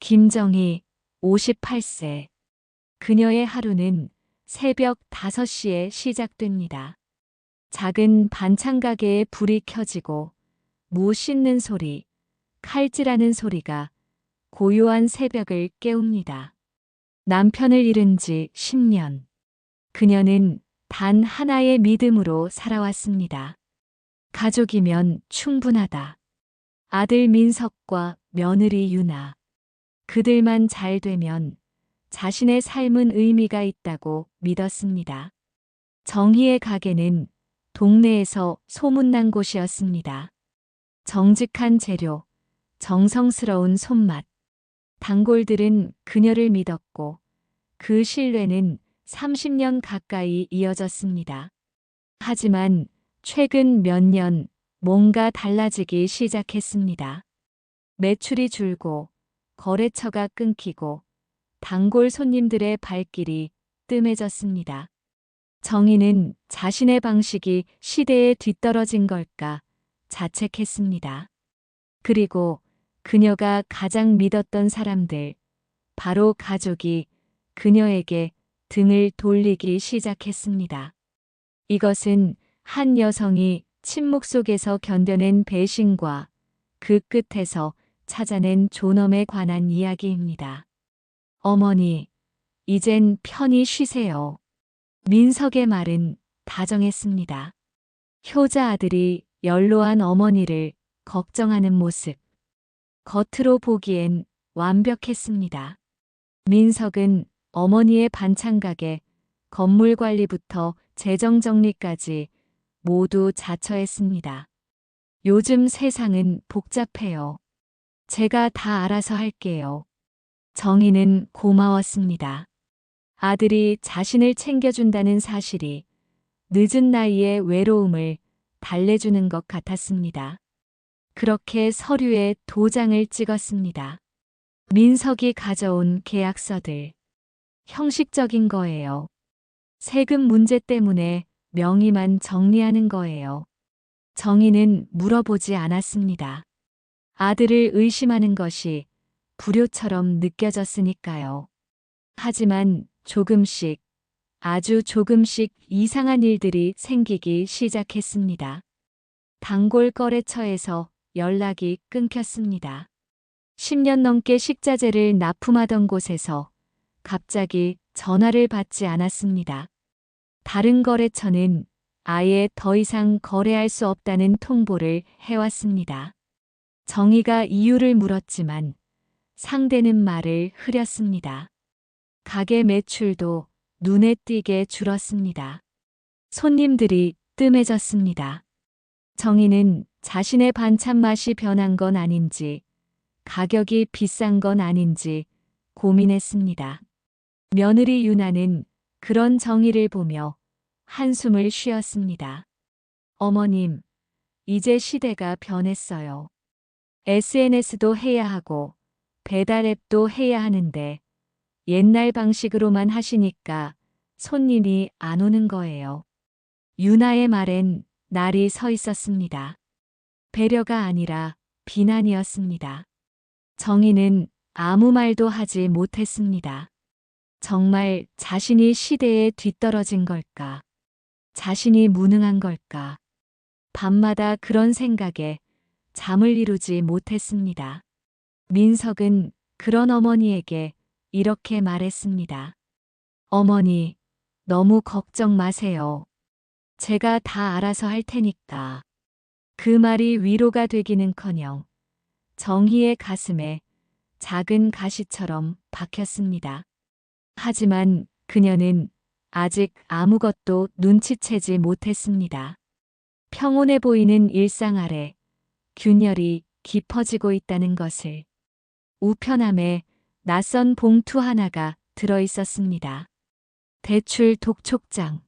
김정희, 58세. 그녀의 하루는 새벽 5시에 시작됩니다. 작은 반찬 가게에 불이 켜지고 무 씻는 소리, 칼질하는 소리가 고요한 새벽을 깨웁니다. 남편을 잃은 지 10년. 그녀는 단 하나의 믿음으로 살아왔습니다. 가족이면 충분하다. 아들 민석과 며느리 유나. 그들만 잘 되면 자신의 삶은 의미가 있다고 믿었습니다. 정희의 가게는 동네에서 소문난 곳이었습니다. 정직한 재료, 정성스러운 손맛. 단골들은 그녀를 믿었고 그 신뢰는 30년 가까이 이어졌습니다. 하지만 최근 몇 년 뭔가 달라지기 시작했습니다. 매출이 줄고 거래처가 끊기고 단골 손님들의 발길이 뜸해졌습니다. 정희는 자신의 방식이 시대에 뒤떨어진 걸까 자책했습니다. 그리고 그녀가 가장 믿었던 사람들, 바로 가족이 그녀에게 등을 돌리기 시작했습니다. 이것은 한 여성이 침묵 속에서 견뎌낸 배신과 그 끝에서 찾아낸 존엄에 관한 이야기입니다. 어머니, 이젠 편히 쉬세요. 민석의 말은 다정했습니다. 효자 아들이 연로한 어머니를 걱정하는 모습. 겉으로 보기엔 완벽했습니다. 민석은 어머니의 반찬 가게, 건물 관리부터 재정 정리까지 모두 자처했습니다. 요즘 세상은 복잡해요. 제가 다 알아서 할게요. 정희는 고마웠습니다. 아들이 자신을 챙겨준다는 사실이 늦은 나이에 외로움을 달래주는 것 같았습니다. 그렇게 서류에 도장을 찍었습니다. 민석이 가져온 계약서들. 형식적인 거예요. 세금 문제 때문에 명의만 정리하는 거예요. 정희는 물어보지 않았습니다. 아들을 의심하는 것이 불효처럼 느껴졌으니까요. 하지만 조금씩, 아주 조금씩 이상한 일들이 생기기 시작했습니다. 단골 거래처에서 연락이 끊겼습니다. 10년 넘게 식자재를 납품하던 곳에서 갑자기 전화를 받지 않았습니다. 다른 거래처는 아예 더 이상 거래할 수 없다는 통보를 해왔습니다. 정희가 이유를 물었지만 상대는 말을 흐렸습니다. 가게 매출도 눈에 띄게 줄었습니다. 손님들이 뜸해졌습니다. 정희는 자신의 반찬 맛이 변한 건 아닌지, 가격이 비싼 건 아닌지 고민했습니다. 며느리 유나는 그런 정희를 보며 한숨을 쉬었습니다. 어머님, 이제 시대가 변했어요. SNS도 해야 하고 배달 앱도 해야 하는데 옛날 방식으로만 하시니까 손님이 안 오는 거예요. 유나의 말엔 날이 서 있었습니다. 배려가 아니라 비난이었습니다. 정희는 아무 말도 하지 못했습니다. 정말 자신이 시대에 뒤떨어진 걸까? 자신이 무능한 걸까? 밤마다 그런 생각에 잠을 이루지 못했습니다. 민석은 그런 어머니에게 이렇게 말했습니다. 어머니, 너무 걱정 마세요. 제가 다 알아서 할 테니까. 그 말이 위로가 되기는커녕 정희의 가슴에 작은 가시처럼 박혔습니다. 하지만 그녀는 아직 아무것도 눈치채지 못했습니다. 평온해 보이는 일상 아래 균열이 깊어지고 있다는 것을. 우편함에 낯선 봉투 하나가 들어 있었습니다. 대출 독촉장.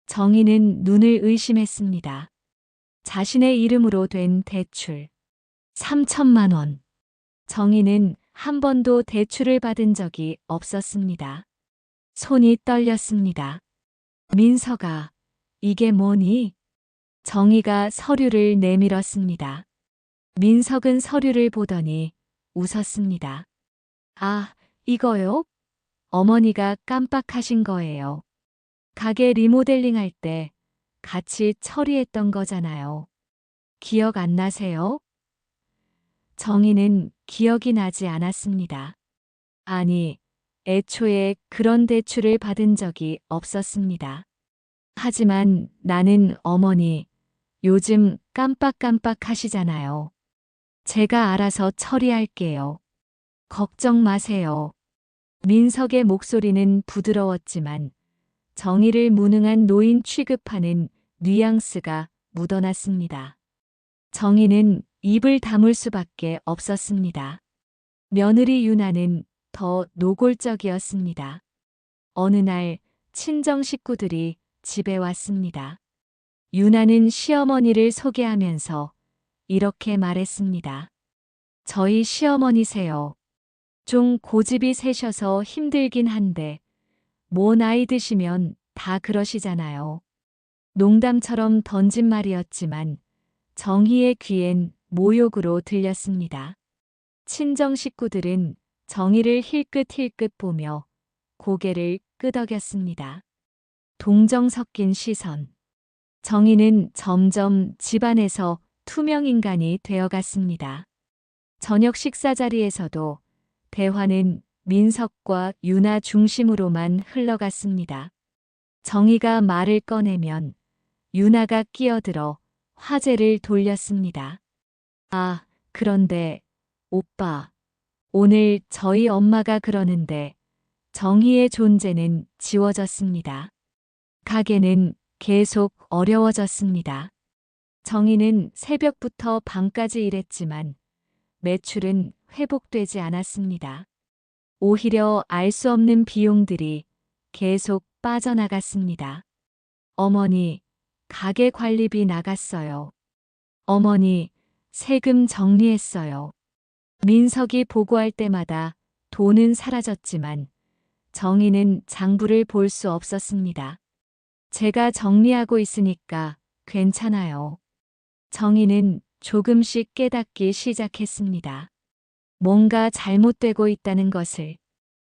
정희는 눈을 의심했습니다. 자신의 이름으로 된 대출. 3천만 원. 정희는 한 번도 대출을 받은 적이 없었습니다. 손이 떨렸습니다. 민석아, 이게 뭐니? 정희가 서류를 내밀었습니다. 민석은 서류를 보더니 웃었습니다. 아, 이거요? 어머니가 깜빡하신 거예요. 가게 리모델링 할 때 같이 처리했던 거잖아요. 기억 안 나세요? 정희는 기억이 나지 않았습니다. 아니, 애초에 그런 대출을 받은 적이 없었습니다. 하지만 나는 어머니, 요즘 깜빡깜빡 하시잖아요. 제가 알아서 처리할게요. 걱정 마세요. 민석의 목소리는 부드러웠지만 정의를 무능한 노인 취급하는 뉘앙스가 묻어났습니다. 정의는 입을 다물 수밖에 없었습니다. 며느리 유나는 더 노골적이었습니다. 어느 날 친정 식구들이 집에 왔습니다. 유나는 시어머니를 소개하면서 이렇게 말했습니다. 저희 시어머니세요. 좀 고집이 세셔서 힘들긴 한데 뭐 나이 드시면 다 그러시잖아요. 농담처럼 던진 말이었지만 정희의 귀엔 모욕으로 들렸습니다. 친정 식구들은 정희를 힐끗힐끗 보며 고개를 끄덕였습니다. 동정 섞인 시선. 정희는 점점 집안에서 투명 인간이 되어갔습니다. 저녁 식사 자리에서도 대화는 민석과 유나 중심으로만 흘러갔습니다. 정희가 말을 꺼내면 유나가 끼어들어 화제를 돌렸습니다. 아, 그런데 오빠, 오늘 저희 엄마가 그러는데 정희의 존재는 지워졌습니다. 가게는 계속 어려워졌습니다. 정희는 새벽부터 밤까지 일했지만 매출은 회복되지 않았습니다. 오히려 알 수 없는 비용들이 계속 빠져나갔습니다. 어머니, 가게 관리비 나갔어요. 어머니, 세금 정리했어요. 민석이 보고할 때마다 돈은 사라졌지만 정희는 장부를 볼 수 없었습니다. 제가 정리하고 있으니까 괜찮아요. 정희는 조금씩 깨닫기 시작했습니다. 뭔가 잘못되고 있다는 것을.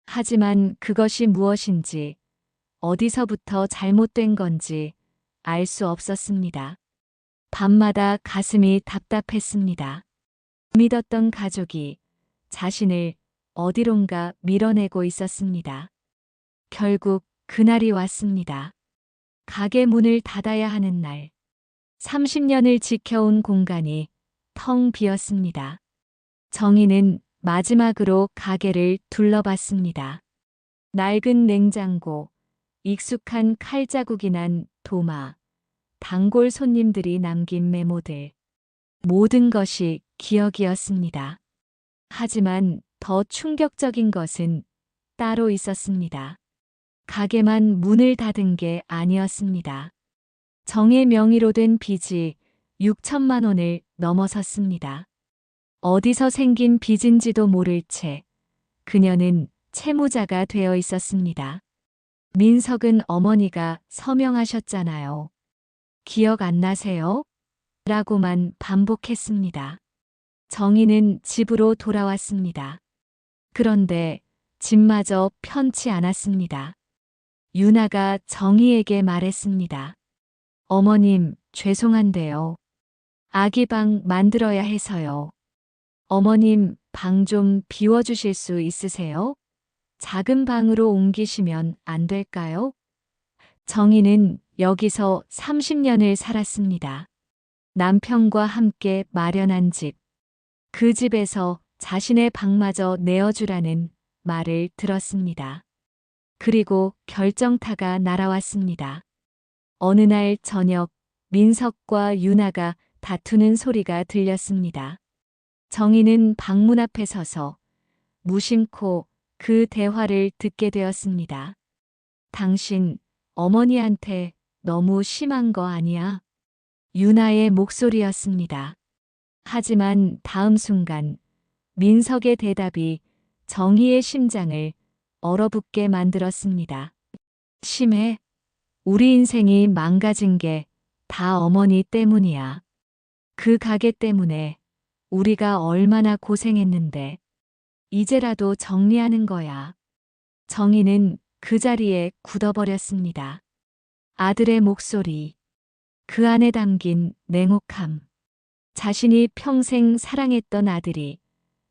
하지만 그것이 무엇인지, 어디서부터 잘못된 건지 알 수 없었습니다. 밤마다 가슴이 답답했습니다. 믿었던 가족이 자신을 어디론가 밀어내고 있었습니다. 결국 그날이 왔습니다. 가게 문을 닫아야 하는 날. 30년을 지켜온 공간이 텅 비었습니다. 정희는 마지막으로 가게를 둘러봤습니다. 낡은 냉장고, 익숙한 칼자국이 난 도마, 단골 손님들이 남긴 메모들. 모든 것이 기억이었습니다. 하지만 더 충격적인 것은 따로 있었습니다. 가게만 문을 닫은 게 아니었습니다. 정의 명의로 된 빚이 6천만 원을 넘어섰습니다. 어디서 생긴 빚인지도 모를 채 그녀는 채무자가 되어 있었습니다. 민석은 어머니가 서명하셨잖아요. 기억 안 나세요? 라고만 반복했습니다. 정희는 집으로 돌아왔습니다. 그런데 집마저 편치 않았습니다. 유나가 정희에게 말했습니다. 어머님, 죄송한데요. 아기 방 만들어야 해서요. 어머님, 방 좀 비워주실 수 있으세요? 작은 방으로 옮기시면 안 될까요? 정희는 여기서 30년을 살았습니다. 남편과 함께 마련한 집. 그 집에서 자신의 방마저 내어주라는 말을 들었습니다. 그리고 결정타가 날아왔습니다. 어느 날 저녁 민석과 유나가 다투는 소리가 들렸습니다. 정희는 방문 앞에 서서 무심코 그 대화를 듣게 되었습니다. 당신 어머니한테 너무 심한 거 아니야? 유나의 목소리였습니다. 하지만 다음 순간 민석의 대답이 정희의 심장을 얼어붙게 만들었습니다. 심해. 우리 인생이 망가진 게 다 어머니 때문이야. 그 가게 때문에 우리가 얼마나 고생했는데. 이제라도 정리하는 거야. 정희는 그 자리에 굳어버렸습니다. 아들의 목소리, 그 안에 담긴 냉혹함. 자신이 평생 사랑했던 아들이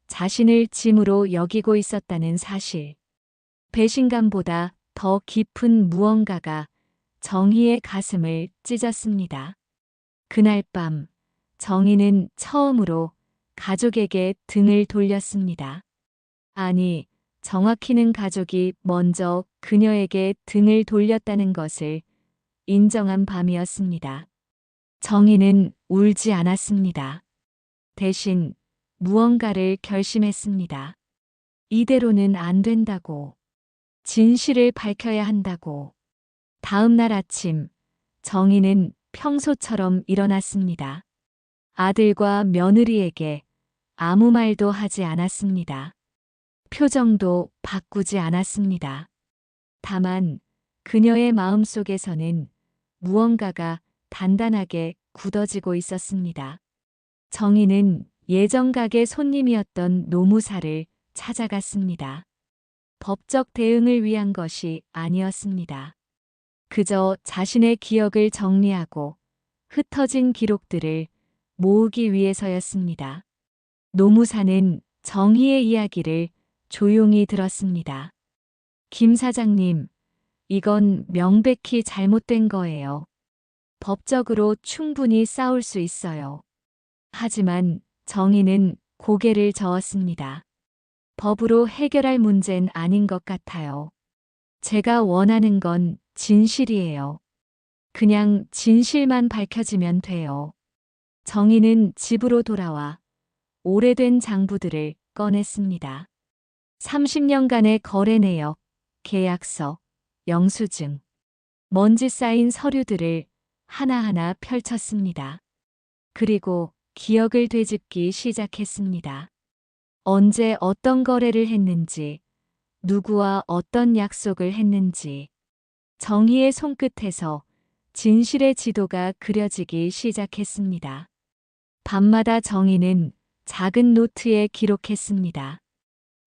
자신을 짐으로 여기고 있었다는 사실. 배신감보다 더 깊은 무언가가 정희의 가슴을 찢었습니다. 그날 밤 정희는 처음으로 가족에게 등을 돌렸습니다. 아니, 정확히는 가족이 먼저 그녀에게 등을 돌렸다는 것을 인정한 밤이었습니다. 정희는 울지 않았습니다. 대신 무언가를 결심했습니다. 이대로는 안 된다고. 진실을 밝혀야 한다고. 다음 날 아침, 정희는 평소처럼 일어났습니다. 아들과 며느리에게 아무 말도 하지 않았습니다. 표정도 바꾸지 않았습니다. 다만 그녀의 마음속에서는 무언가가 단단하게 굳어지고 있었습니다. 정희는 예전 가게 손님이었던 노무사를 찾아갔습니다. 법적 대응을 위한 것이 아니었습니다. 그저 자신의 기억을 정리하고 흩어진 기록들을 모으기 위해서였습니다. 노무사는 정희의 이야기를 조용히 들었습니다. 김 사장님, 이건 명백히 잘못된 거예요. 법적으로 충분히 싸울 수 있어요. 하지만 정희는 고개를 저었습니다. 법으로 해결할 문제는 아닌 것 같아요. 제가 원하는 건 진실이에요. 그냥 진실만 밝혀지면 돼요. 정희는 집으로 돌아와 오래된 장부들을 꺼냈습니다. 30년간의 거래 내역, 계약서, 영수증, 먼지 쌓인 서류들을 하나하나 펼쳤습니다. 그리고 기억을 되짚기 시작했습니다. 언제 어떤 거래를 했는지, 누구와 어떤 약속을 했는지, 정희의 손끝에서 진실의 지도가 그려지기 시작했습니다. 밤마다 정희는 작은 노트에 기록했습니다.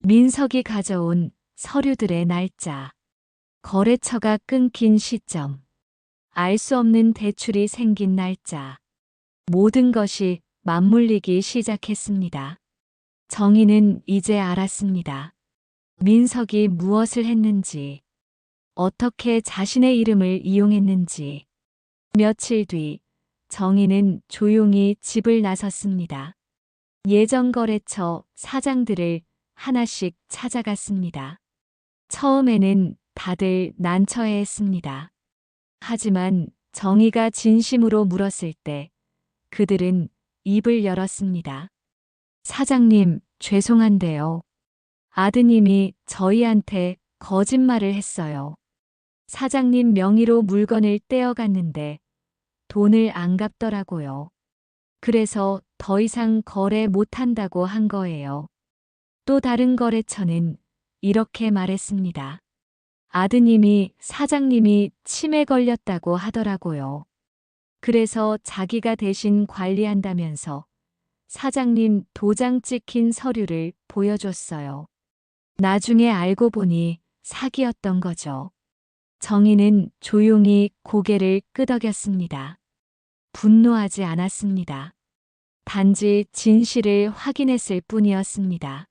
민석이 가져온 서류들의 날짜, 거래처가 끊긴 시점, 알 수 없는 대출이 생긴 날짜, 모든 것이 맞물리기 시작했습니다. 정희는 이제 알았습니다. 민석이 무엇을 했는지, 어떻게 자신의 이름을 이용했는지. 며칠 뒤 정희는 조용히 집을 나섰습니다. 예전 거래처 사장들을 하나씩 찾아갔습니다. 처음에는 다들 난처해했습니다. 하지만 정희가 진심으로 물었을 때 그들은 입을 열었습니다. 사장님, 죄송한데요. 아드님이 저희한테 거짓말을 했어요. 사장님 명의로 물건을 떼어갔는데 돈을 안 갚더라고요. 그래서 더 이상 거래 못한다고 한 거예요. 또 다른 거래처는 이렇게 말했습니다. 아드님이 사장님이 치매 걸렸다고 하더라고요. 그래서 자기가 대신 관리한다면서 사장님 도장 찍힌 서류를 보여줬어요. 나중에 알고 보니 사기였던 거죠. 정희는 조용히 고개를 끄덕였습니다. 분노하지 않았습니다. 단지 진실을 확인했을 뿐이었습니다.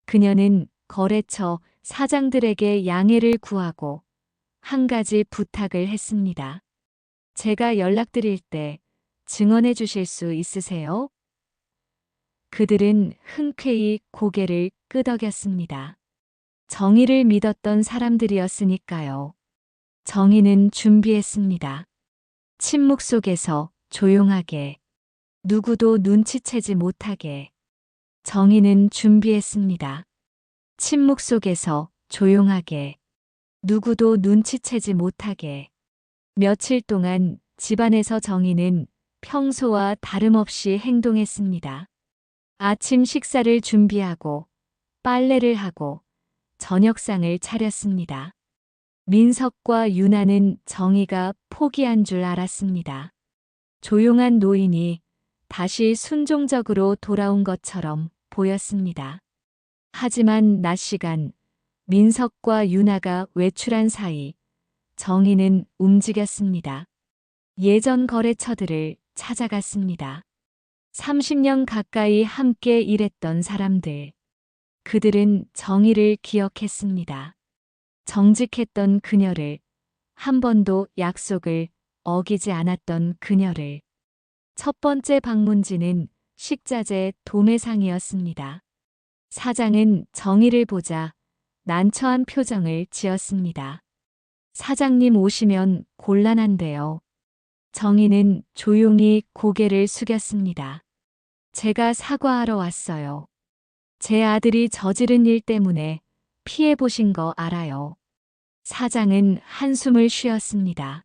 그녀는 거래처 사장들에게 양해를 구하고 한 가지 부탁을 했습니다. 제가 연락드릴 때 증언해 주실 수 있으세요? 그들은 흔쾌히 고개를 끄덕였습니다. 정의를 믿었던 사람들이었으니까요. 정의는 준비했습니다. 침묵 속에서 조용하게, 누구도 눈치채지 못하게. 정의는 준비했습니다. 침묵 속에서 조용하게, 누구도 눈치채지 못하게. 며칠 동안 집안에서 정의는 평소와 다름없이 행동했습니다. 아침 식사를 준비하고 빨래를 하고 저녁상을 차렸습니다. 민석과 유나는 정희가 포기한 줄 알았습니다. 조용한 노인이 다시 순종적으로 돌아온 것처럼 보였습니다. 하지만 낮 시간 민석과 유나가 외출한 사이 정희는 움직였습니다. 예전 거래처들을 찾아갔습니다. 30년 가까이 함께 일했던 사람들. 그들은 정희를 기억했습니다. 정직했던 그녀를, 한 번도 약속을 어기지 않았던 그녀를. 첫 번째 방문지는 식자재 도매상이었습니다. 사장은 정희를 보자 난처한 표정을 지었습니다. 사장님 오시면 곤란한데요. 정희는 조용히 고개를 숙였습니다. 제가 사과하러 왔어요. 제 아들이 저지른 일 때문에 피해 보신 거 알아요. 사장은 한숨을 쉬었습니다.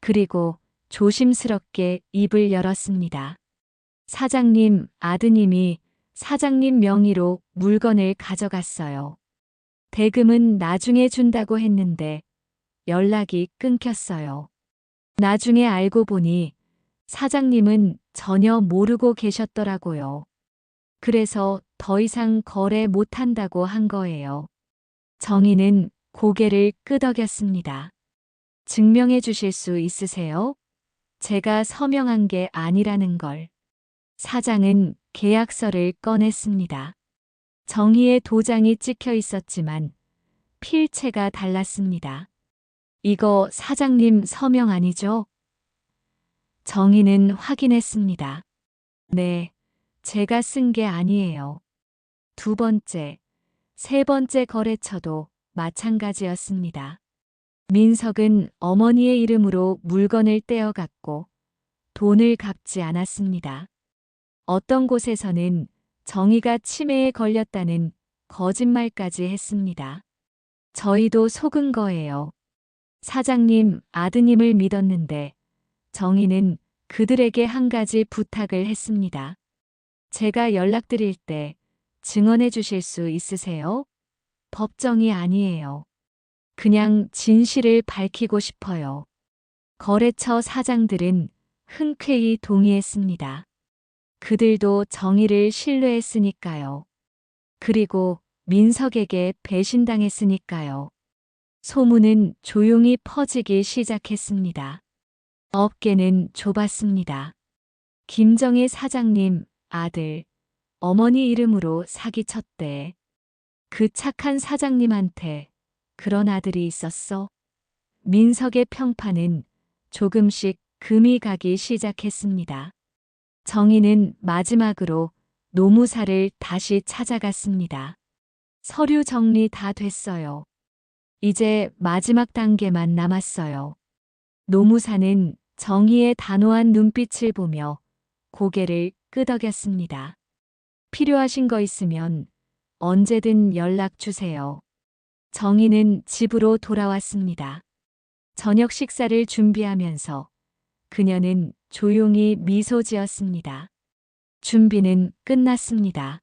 그리고 조심스럽게 입을 열었습니다. 사장님, 아드님이 사장님 명의로 물건을 가져갔어요. 대금은 나중에 준다고 했는데 연락이 끊겼어요. 나중에 알고 보니 사장님은 전혀 모르고 계셨더라고요. 그래서 더 이상 거래 못한다고 한 거예요. 정희는 고개를 끄덕였습니다. 증명해 주실 수 있으세요? 제가 서명한 게 아니라는 걸. 사장은 계약서를 꺼냈습니다. 정희의 도장이 찍혀 있었지만 필체가 달랐습니다. 이거 사장님 서명 아니죠? 정희는 확인했습니다. 네, 제가 쓴 게 아니에요. 두 번째, 세 번째 거래처도 마찬가지였습니다. 민석은 어머니의 이름으로 물건을 떼어갔고 돈을 갚지 않았습니다. 어떤 곳에서는 정희가 치매에 걸렸다는 거짓말까지 했습니다. 저희도 속은 거예요. 사장님, 아드님을 믿었는데 정희는 그들에게 한 가지 부탁을 했습니다. 제가 연락드릴 때 증언해 주실 수 있으세요? 법정이 아니에요. 그냥 진실을 밝히고 싶어요. 거래처 사장들은 흔쾌히 동의했습니다. 그들도 정의를 신뢰했으니까요. 그리고 민석에게 배신당했으니까요. 소문은 조용히 퍼지기 시작했습니다. 업계는 좁았습니다. 김정희 사장님 아들, 어머니 이름으로 사기쳤대. 그 착한 사장님한테 그런 아들이 있었어? 민석의 평판은 조금씩 금이 가기 시작했습니다. 정희는 마지막으로 노무사를 다시 찾아갔습니다. 서류 정리 다 됐어요. 이제 마지막 단계만 남았어요. 노무사는 정희의 단호한 눈빛을 보며 고개를 끄덕였습니다. 필요하신 거 있으면 언제든 연락 주세요. 정희는 집으로 돌아왔습니다. 저녁 식사를 준비하면서 그녀는 조용히 미소 지었습니다. 준비는 끝났습니다.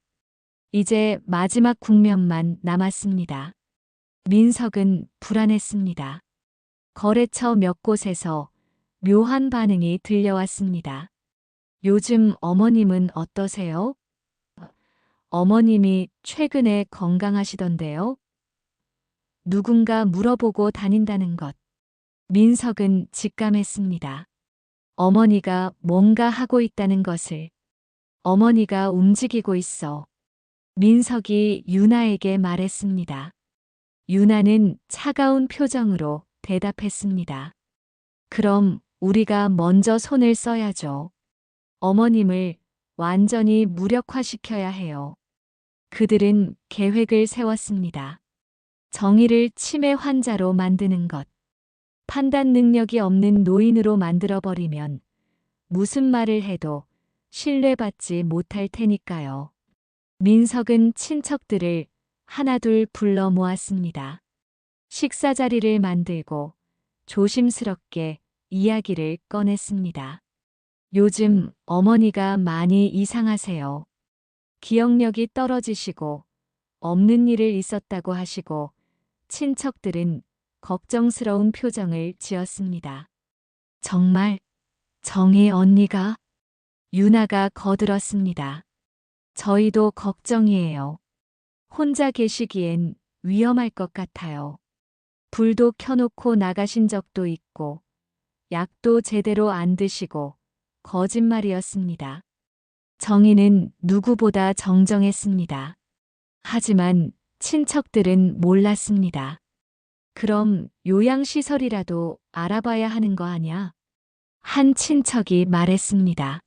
이제 마지막 국면만 남았습니다. 민석은 불안했습니다. 거래처 몇 곳에서 묘한 반응이 들려왔습니다. 요즘 어머님은 어떠세요? 어머님이 최근에 건강하시던데요? 누군가 물어보고 다닌다는 것. 민석은 직감했습니다. 어머니가 뭔가 하고 있다는 것을. 어머니가 움직이고 있어. 민석이 유나에게 말했습니다. 유나는 차가운 표정으로 대답했습니다. 그럼 우리가 먼저 손을 써야죠. 어머님을 완전히 무력화시켜야 해요. 그들은 계획을 세웠습니다. 정희를 치매 환자로 만드는 것. 판단 능력이 없는 노인으로 만들어버리면 무슨 말을 해도 신뢰받지 못할 테니까요. 민석은 친척들을 하나둘 불러 모았습니다. 식사 자리를 만들고 조심스럽게 이야기를 꺼냈습니다. 요즘 어머니가 많이 이상하세요. 기억력이 떨어지시고 없는 일을 있었다고 하시고 친척들은 걱정스러운 표정을 지었습니다. 정말 정희 언니가? 유나가 거들었습니다. 저희도 걱정이에요. 혼자 계시기엔 위험할 것 같아요. 불도 켜놓고 나가신 적도 있고, 약도 제대로 안 드시고, 거짓말이었습니다. 정희는 누구보다 정정했습니다. 하지만 친척들은 몰랐습니다. 그럼 요양시설이라도 알아봐야 하는 거 아냐? 한 친척이 말했습니다.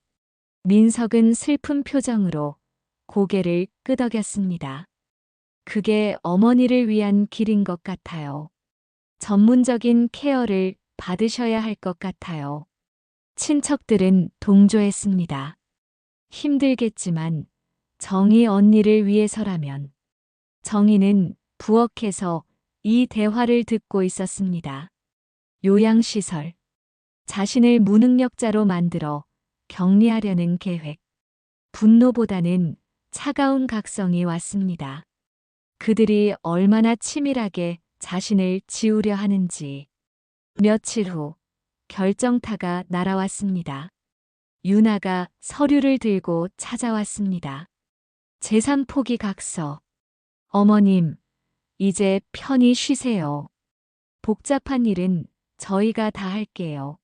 민석은 슬픈 표정으로 고개를 끄덕였습니다. 그게 어머니를 위한 길인 것 같아요. 전문적인 케어를 받으셔야 할 것 같아요. 친척들은 동조했습니다. 힘들겠지만 정희 언니를 위해서라면. 정희는 부엌에서 이 대화를 듣고 있었습니다. 요양시설. 자신을 무능력자로 만들어 격리하려는 계획. 분노보다는 차가운 각성이 왔습니다. 그들이 얼마나 치밀하게 자신을 지우려 하는지. 며칠 후 결정타가 날아왔습니다. 유나가 서류를 들고 찾아왔습니다. 재산 포기 각서. 어머님, 이제 편히 쉬세요. 복잡한 일은 저희가 다 할게요.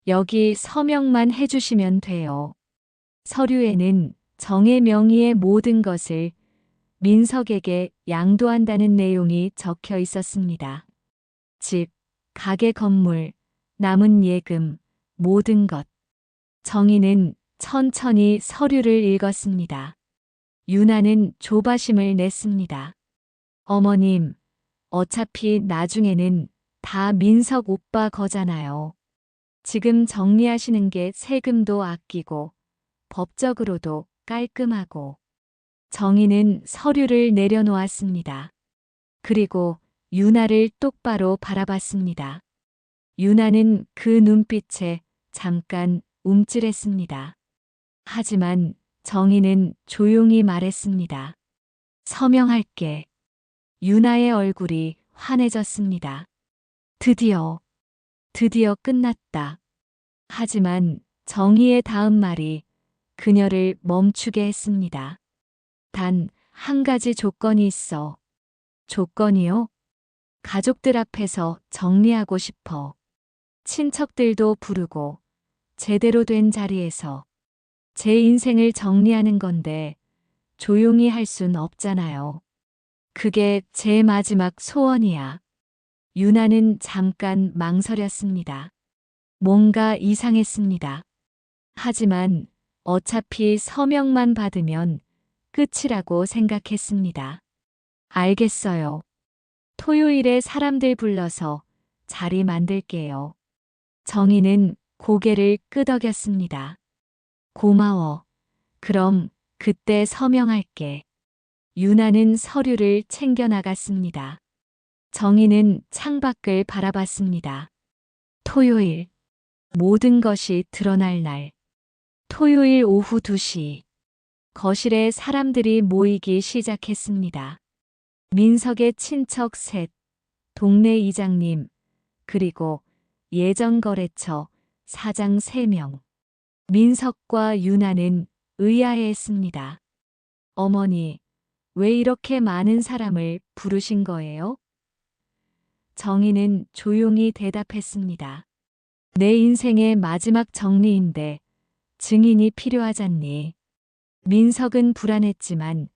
여기 서명만 해주시면 돼요. 서류에는 정의 명의의 모든 것을 민석에게 양도한다는 내용이 적혀 있었습니다. 집, 가게 건물, 남은 예금, 모든 것. 정희는 천천히 서류를 읽었습니다. 유나는 조바심을 냈습니다. 어머님, 어차피 나중에는 다 민석 오빠 거잖아요. 지금 정리하시는 게 세금도 아끼고 법적으로도 깔끔하고. 정희는 서류를 내려놓았습니다. 그리고 유나를 똑바로 바라봤습니다. 유나는 그 눈빛에 잠깐 움찔했습니다. 하지만 정희는 조용히 말했습니다. 서명할게. 유나의 얼굴이 환해졌습니다. 드디어 끝났다. 하지만 정희의 다음 말이 그녀를 멈추게 했습니다. 단 한 가지 조건이 있어. 조건이요? 가족들 앞에서 정리하고 싶어. 친척들도 부르고 제대로 된 자리에서. 제 인생을 정리하는 건데 조용히 할 순 없잖아요. 그게 제 마지막 소원이야. 유나는 잠깐 망설였습니다. 뭔가 이상했습니다. 하지만 어차피 서명만 받으면 끝이라고 생각했습니다. 알겠어요. 토요일에 사람들 불러서 자리 만들게요. 정희는 고개를 끄덕였습니다. 고마워. 그럼 그때 서명할게. 유나는 서류를 챙겨 나갔습니다. 정희는 창밖을 바라봤습니다. 토요일. 모든 것이 드러날 날. 토요일 오후 2시. 거실에 사람들이 모이기 시작했습니다. 민석의 친척 셋, 동네 이장님, 그리고 예전거래처 사장 3명. 민석과 유나는 의아해했습니다. 어머니, 왜 이렇게 많은 사람을 부르신 거예요? 정희는 조용히 대답했습니다. 내 인생의 마지막 정리인데 증인이 필요하잖니. 민석은 불안했지만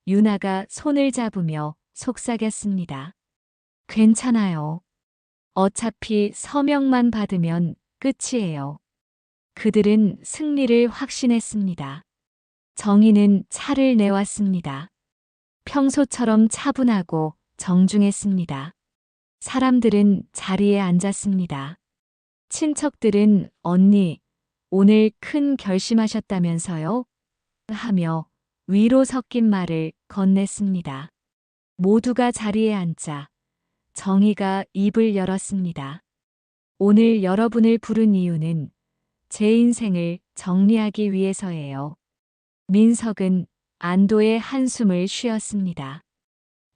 유나가 손을 잡으며 속삭였습니다. 괜찮아요. 어차피 서명만 받으면 끝이에요. 그들은 승리를 확신했습니다. 정희는 차를 내왔습니다. 평소처럼 차분하고 정중했습니다. 사람들은 자리에 앉았습니다. 친척들은 언니, 오늘 큰 결심하셨다면서요? 하며 위로 섞인 말을 건넸습니다. 모두가 자리에 앉자 정희가 입을 열었습니다. 오늘 여러분을 부른 이유는 제 인생을 정리하기 위해서예요. 민석은 안도의 한숨을 쉬었습니다.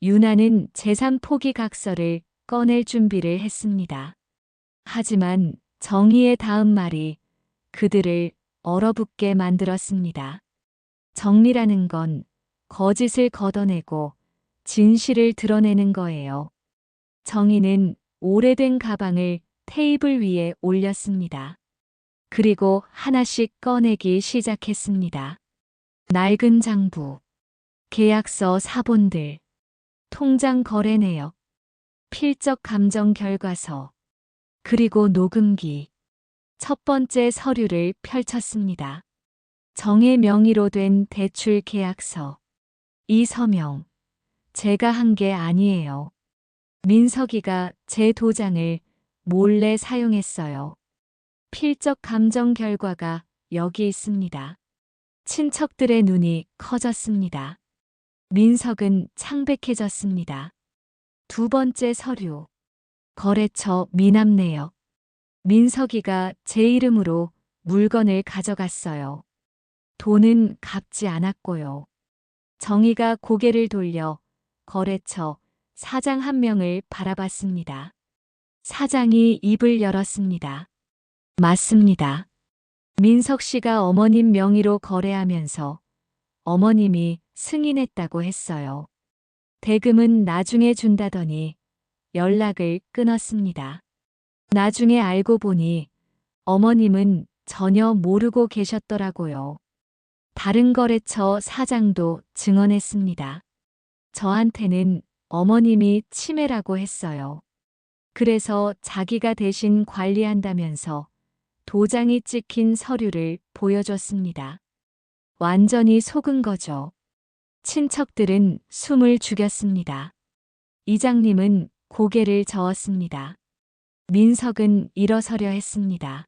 유나는 재산 포기 각서를 꺼낼 준비를 했습니다. 하지만 정희의 다음 말이 그들을 얼어붙게 만들었습니다. 정리라는 건 거짓을 걷어내고 진실을 드러내는 거예요. 정희는 오래된 가방을 테이블 위에 올렸습니다. 그리고 하나씩 꺼내기 시작했습니다. 낡은 장부, 계약서 사본들, 통장 거래 내역, 필적 감정 결과서, 그리고 녹음기. 첫 번째 서류를 펼쳤습니다. 정의 명의로 된 대출 계약서. 이 서명, 제가 한 게 아니에요. 민석이가 제 도장을 몰래 사용했어요. 필적 감정 결과가 여기 있습니다. 친척들의 눈이 커졌습니다. 민석은 창백해졌습니다. 두 번째 서류. 거래처 미납 내역. 민석이가 제 이름으로 물건을 가져갔어요. 돈은 갚지 않았고요. 정희가 고개를 돌려 거래처 사장 한 명을 바라봤습니다. 사장이 입을 열었습니다. 맞습니다. 민석 씨가 어머님 명의로 거래하면서 어머님이 승인했다고 했어요. 대금은 나중에 준다더니 연락을 끊었습니다. 나중에 알고 보니 어머님은 전혀 모르고 계셨더라고요. 다른 거래처 사장도 증언했습니다. 저한테는 어머님이 치매라고 했어요. 그래서 자기가 대신 관리한다면서 도장이 찍힌 서류를 보여줬습니다. 완전히 속은 거죠. 친척들은 숨을 죽였습니다. 이장님은 고개를 저었습니다. 민석은 일어서려 했습니다.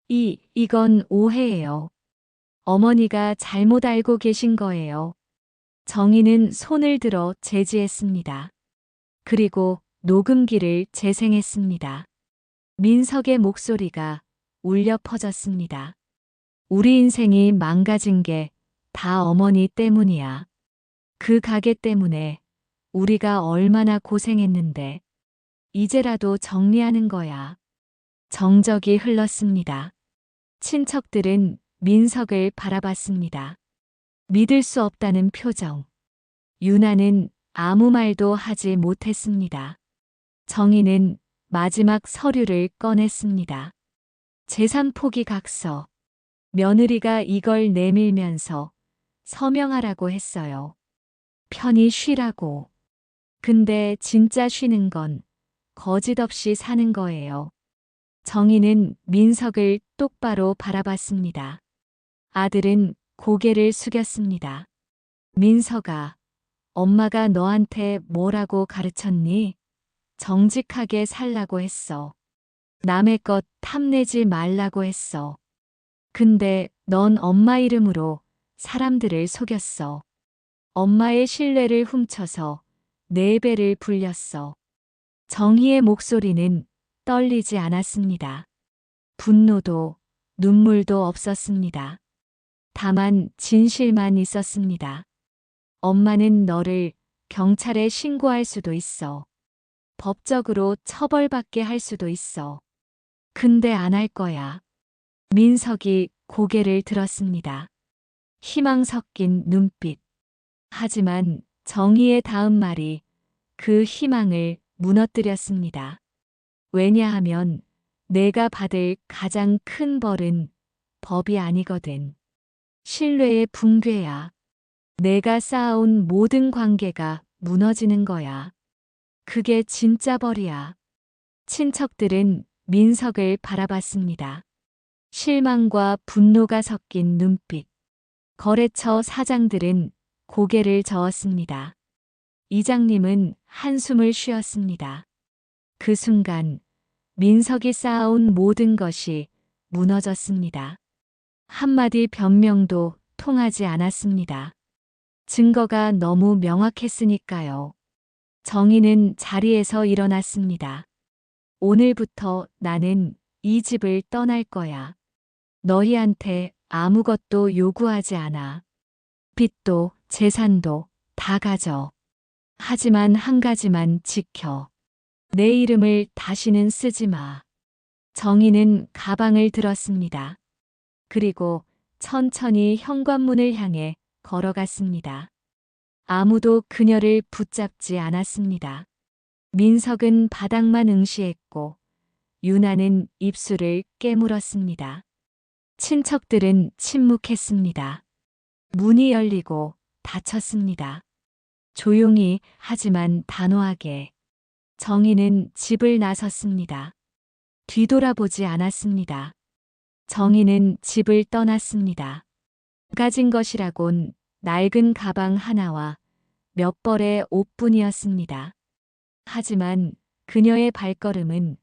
이건 오해예요. 어머니가 잘못 알고 계신 거예요. 정희는 손을 들어 제지했습니다. 그리고 녹음기를 재생했습니다. 민석의 목소리가 울려 퍼졌습니다. 우리 인생이 망가진 게 다 어머니 때문이야. 그 가게 때문에 우리가 얼마나 고생했는데 이제라도 정리하는 거야. 정적이 흘렀습니다. 친척들은 민석을 바라봤습니다. 믿을 수 없다는 표정. 유나는 아무 말도 하지 못했습니다. 정희는 마지막 서류를 꺼냈습니다. 재산 포기 각서. 며느리가 이걸 내밀면서 서명하라고 했어요. 편히 쉬라고. 근데 진짜 쉬는 건 거짓 없이 사는 거예요. 정희는 민석을 똑바로 바라봤습니다. 아들은 고개를 숙였습니다. 민석아, 엄마가 너한테 뭐라고 가르쳤니? 정직하게 살라고 했어. 남의 것 탐내지 말라고 했어. 근데 넌 엄마 이름으로 사람들을 속였어. 엄마의 신뢰를 훔쳐서 네 배를 불렸어. 정희의 목소리는 떨리지 않았습니다. 분노도 눈물도 없었습니다. 다만 진실만 있었습니다. 엄마는 너를 경찰에 신고할 수도 있어. 법적으로 처벌받게 할 수도 있어. 근데 안 할 거야. 민석이 고개를 들었습니다. 희망 섞인 눈빛. 하지만 정희의 다음 말이 그 희망을 무너뜨렸습니다. 왜냐하면 내가 받을 가장 큰 벌은 법이 아니거든. 신뢰의 붕괴야. 내가 쌓아온 모든 관계가 무너지는 거야. 그게 진짜 벌이야. 친척들은 민석을 바라봤습니다. 실망과 분노가 섞인 눈빛. 거래처 사장들은 고개를 저었습니다. 이장님은 한숨을 쉬었습니다. 그 순간 민석이 쌓아온 모든 것이 무너졌습니다. 한마디 변명도 통하지 않았습니다. 증거가 너무 명확했으니까요. 정희는 자리에서 일어났습니다. 오늘부터 나는 이 집을 떠날 거야. 너희한테 아무것도 요구하지 않아. 빚도 재산도 다 가져. 하지만 한 가지만 지켜. 내 이름을 다시는 쓰지 마. 정희는 가방을 들었습니다. 그리고 천천히 현관문을 향해 걸어갔습니다. 아무도 그녀를 붙잡지 않았습니다. 민석은 바닥만 응시했고 유나는 입술을 깨물었습니다. 친척들은 침묵했습니다. 문이 열리고 닫혔습니다. 조용히 하지만 단호하게 정희는 집을 나섰습니다. 뒤돌아보지 않았습니다. 정희는 집을 떠났습니다. 가진 것이라곤 낡은 가방 하나와 몇 벌의 옷뿐이었습니다. 하지만 그녀의 발걸음은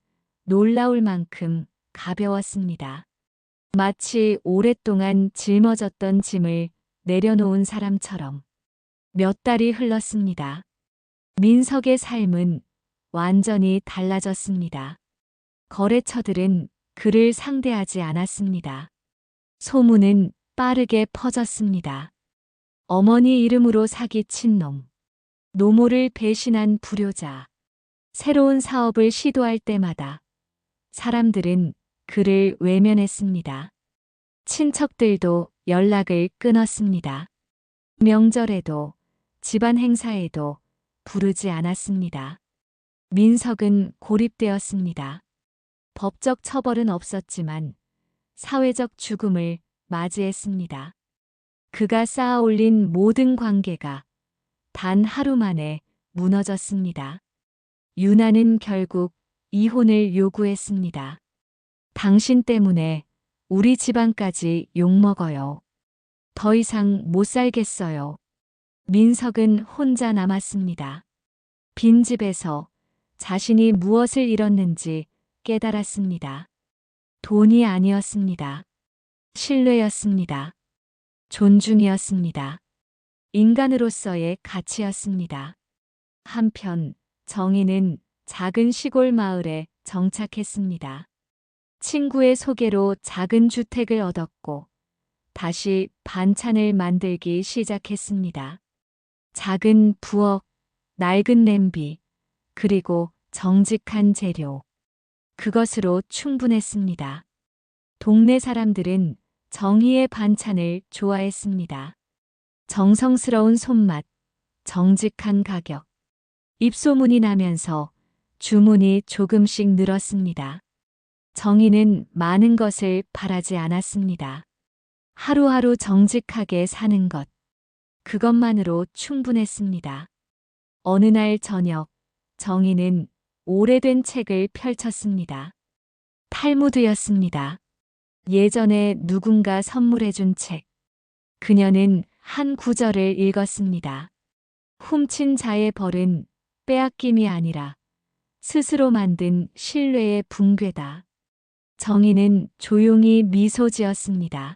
놀라울 만큼 가벼웠습니다. 마치 오랫동안 짊어졌던 짐을 내려놓은 사람처럼. 몇 달이 흘렀습니다. 민석의 삶은 완전히 달라졌습니다. 거래처들은 그를 상대하지 않았습니다. 소문은 빠르게 퍼졌습니다. 어머니 이름으로 사기친 놈, 노모를 배신한 불효자. 새로운 사업을 시도할 때마다 사람들은 그를 외면했습니다. 친척들도 연락을 끊었습니다. 명절에도 집안 행사에도 부르지 않았습니다. 민석은 고립되었습니다. 법적 처벌은 없었지만 사회적 죽음을 맞이했습니다. 그가 쌓아올린 모든 관계가 단 하루 만에 무너졌습니다. 유나는 결국 이혼을 요구했습니다. 당신 때문에 우리 집안까지 욕먹어요. 더 이상 못 살겠어요. 민석은 혼자 남았습니다. 빈집에서 자신이 무엇을 잃었는지 깨달았습니다. 돈이 아니었습니다. 신뢰였습니다. 존중이었습니다. 인간으로서의 가치였습니다. 한편 정희는 작은 시골 마을에 정착했습니다. 친구의 소개로 작은 주택을 얻었고 다시 반찬을 만들기 시작했습니다. 작은 부엌, 낡은 냄비, 그리고 정직한 재료. 그것으로 충분했습니다. 동네 사람들은 정희의 반찬을 좋아했습니다. 정성스러운 손맛, 정직한 가격. 입소문이 나면서 주문이 조금씩 늘었습니다. 정희는 많은 것을 바라지 않았습니다. 하루하루 정직하게 사는 것. 그것만으로 충분했습니다. 어느 날 저녁, 정희는 오래된 책을 펼쳤습니다. 탈무드였습니다. 예전에 누군가 선물해준 책. 그녀는 한 구절을 읽었습니다. 훔친 자의 벌은 빼앗김이 아니라 스스로 만든 신뢰의 붕괴다. 정희는 조용히 미소 지었습니다.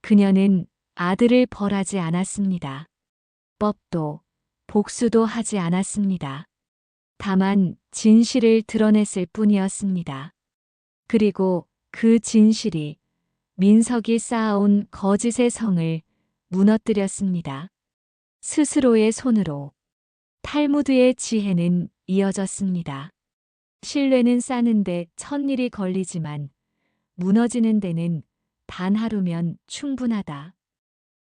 그녀는 아들을 벌하지 않았습니다. 법도 복수도 하지 않았습니다. 다만 진실을 드러냈을 뿐이었습니다. 그리고 그 진실이 민석이 쌓아온 거짓의 성을 무너뜨렸습니다. 스스로의 손으로. 탈무드의 지혜는 이어졌습니다. 신뢰는 쌓는데 1000일이 걸리지만 무너지는 데는 단 하루면 충분하다.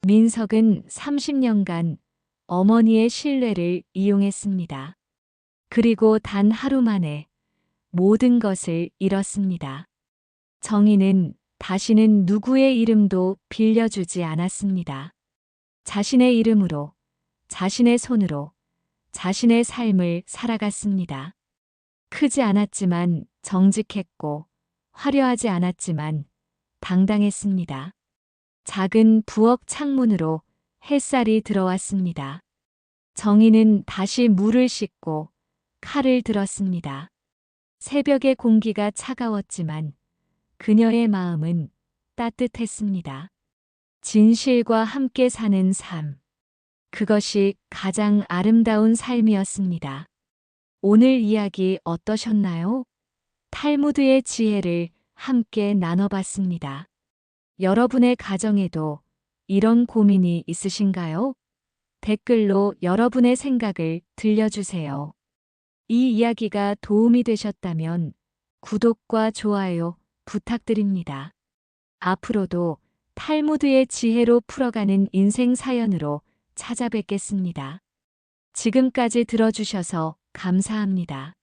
민석은 30년간 어머니의 신뢰를 이용했습니다. 그리고 단 하루 만에 모든 것을 잃었습니다. 정희는 다시는 누구의 이름도 빌려주지 않았습니다. 자신의 이름으로, 자신의 손으로, 자신의 삶을 살아갔습니다. 크지 않았지만 정직했고, 화려하지 않았지만 당당했습니다. 작은 부엌 창문으로 햇살이 들어왔습니다. 정희는 다시 물을 씻고 칼을 들었습니다. 새벽의 공기가 차가웠지만 그녀의 마음은 따뜻했습니다. 진실과 함께 사는 삶. 그것이 가장 아름다운 삶이었습니다. 오늘 이야기 어떠셨나요? 탈무드의 지혜를 함께 나눠봤습니다. 여러분의 가정에도 이런 고민이 있으신가요? 댓글로 여러분의 생각을 들려주세요. 이 이야기가 도움이 되셨다면 구독과 좋아요 부탁드립니다. 앞으로도 탈무드의 지혜로 풀어가는 인생 사연으로 찾아뵙겠습니다. 지금까지 들어주셔서 감사합니다.